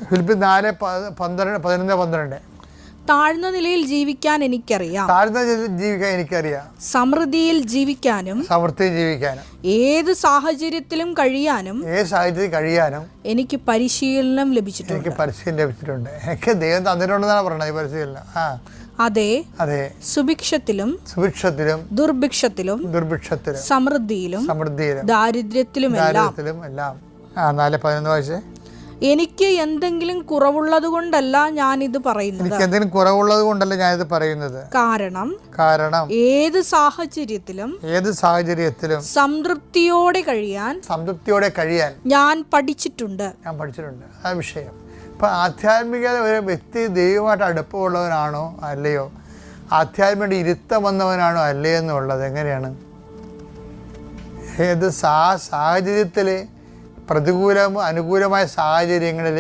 Philippi 4:11-12. താഴ്ന്ന നിലയിൽ ജീവിക്കാൻ എനിക്കറിയാം, സമൃദ്ധിയിൽ ജീവിക്കാനും ഏത് സാഹചര്യത്തിലും കഴിയാനും എനിക്ക് പരിശീലനം ലഭിച്ചിട്ടുണ്ട്. എനിക്ക് ദൈവം തന്നിട്ടുണ്ടെന്നാണ് പറയുന്നത് ഈ പരിശീലനം. അതെ, സുഭിക്ഷത്തിലും ദുർഭിക്ഷത്തിലും സമൃദ്ധിയിലും ദാരിദ്ര്യത്തിലും എല്ലാം. 4:11 വായിച്ചേ. എനിക്ക് എന്തെങ്കിലും കുറവുള്ളത് കൊണ്ടല്ല ഞാനിത് പറയുന്നത്, കാരണം ഏത് സാഹചര്യത്തിലും സംതൃപ്തിയോടെ കഴിയാൻ ഞാൻ പഠിച്ചിട്ടുണ്ട്. ആ വിഷയം. ഇപ്പം ആധ്യാത്മികത ഒരു വ്യക്തി ദൈവമായിട്ട് അടുപ്പമുള്ളവനാണോ അല്ലയോ, ആധ്യാത്മിക ഇരുത്തം വന്നവനാണോ അല്ലയോ എന്നുള്ളത് എങ്ങനെയാണ്? ഏത് സാഹചര്യത്തിൽ, പ്രതികൂലമോ അനുകൂലമായ സാഹചര്യങ്ങളിൽ